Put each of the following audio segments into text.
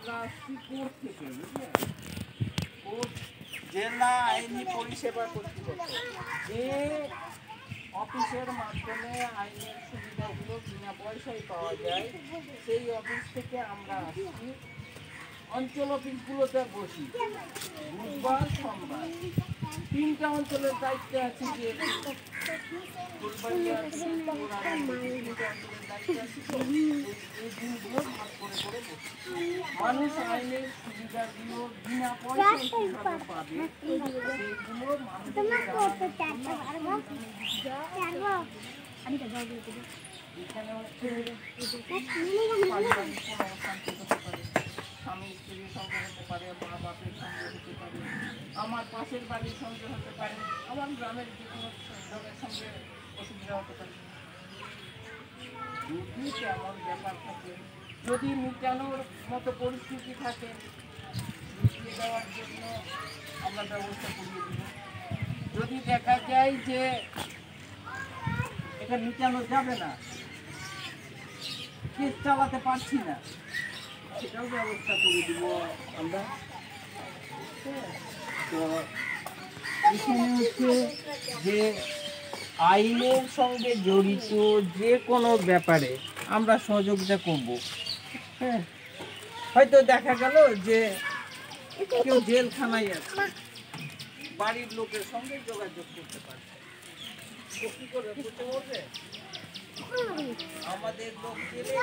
আমরা আসছি কোর্ট থেকে, বুঝলেন? কোর্ট জেলা আইনি পরিষেবা কর্তৃপক্ষ, যে অফিসের মাধ্যমে আইনের সুবিধাগুলো বিনা পয়সায় পাওয়া যায়, সেই অফিস থেকে আমরা আসছি। অঞ্চল অফিসগুলোতে বসি বুধবার সোমবার। 3টা অঞ্চলের দায়িত্বে আছি, যে ফুলবাড়িয়া এই দিনগুলো ভাগ করে করে বসি। মানুষ আইনের সুবিধাগুলো বিনা পয়সায় কিভাবে পাবে সেইগুলো মানুষকে এখানে হচ্ছে পারিবারিক কোনো অশান্তি হতে পারে, স্বামী স্ত্রীর সঙ্গে হতে পারে, মা বাপের সঙ্গে হতে পারে, আমার পাশের বাড়ির সঙ্গে হতে পারে, আমার গ্রামের যে কোনো জনের সঙ্গে অসুবিধা হতে পারে। যদি তেমন ব্যাপার থাকে, যদি মিটানোর মতো পরিস্থিতি থাকে, মিটিয়ে দেওয়ার জন্য আমরা ব্যবস্থা করিয়ে দেব। যদি দেখা যায় যে এটা মিটানো যাবে না, কেস চালাতে পারছি না, সেটাও ব্যবস্থা করে দিব আমরা। তো এখানে হচ্ছে যে আইনের সঙ্গে জড়িত যে কোনো ব্যাপারে আমরা সহযোগিতা করব। হ্যাঁ, হয়তো দেখা গেল যে কেউ জেলখানায় আছে, বাড়ির লোকের সঙ্গে যোগাযোগ করতে পারে, কি করে বুঝতে বলবে? আমাদের লোক জেলে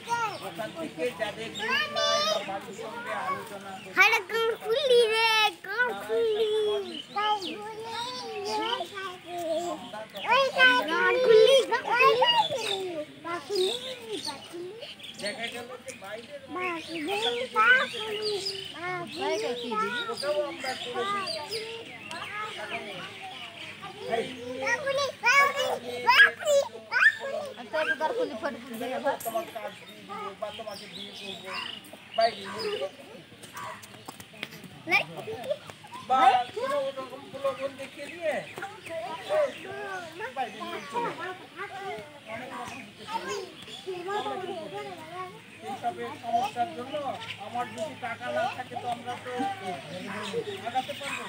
যায়, ওখান থেকে যাদের লোক নাই বা বাড়ির সঙ্গে আলোচনা দেখা গেল যে বাইরের ওটাও আমরা তোমার কাজ দিয়ে দিব বা তোমাকে বিয়ে করবো বাইরে বা কোনো রকম প্রলোভন দেখিয়ে দিয়ে বাইরে নিয়ে চলে অনেক রকম এইসবের সমস্যার জন্য আমার যদি টাকা না থাকে তো আমরা তো আগাতে পারবো।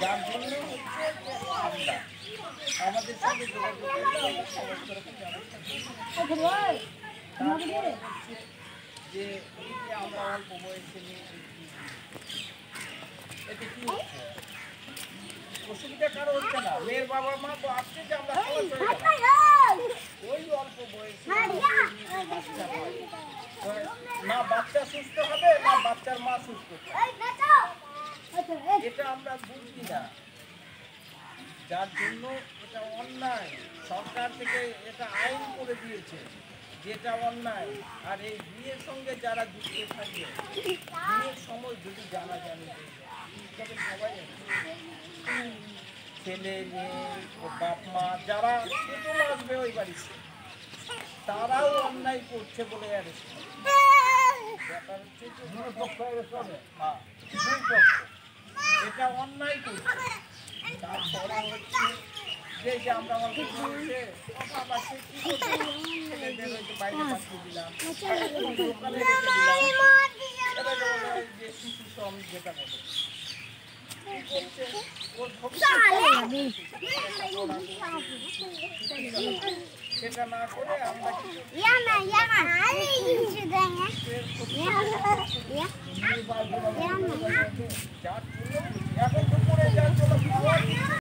যার জন্য হচ্ছে যে আমরা আমাদের সঙ্গে যোগাযোগ করলে আমরা সমস্যার ব্যবস্থা যে আমরা অল্প বয়সে নিয়ে এতে কি হচ্ছে, অসুবিধা কারো হচ্ছে না। মেয়ের বাবা মা তো আসছে যে আমরা ওই অল্প বয়সে বাচ্চা হয়, না বাচ্চা সুস্থ হবে না বাচ্চার মা সুস্থ, এটা আমরা বুঝি না। যার জন্য এটা অন্যায়, সরকার থেকে এটা আইন করে দিয়েছে যেটা অন্যায়। আর এই বিয়ের সঙ্গে যারা যুক্ত থাকবে, বিয়ের সময় যদি জানা জানি তবে সবাই ছেলে মেয়ে ও বাপ মা যারা কুটুম আসবে ওই বাড়িতে, তারাও অন্যায় করছে বলে ব্যাপার হচ্ছে এটা অন্যায় করছে। তারপরে হচ্ছে যে আমরা অল্প বয়সে ছেলেদের হয়তো বাইরে পাঠিয়ে দিলাম, দোকানে রেখে দিলাম, এটা যে শিশু শ্রম যেটা বলে সেটা না করে আমরা যার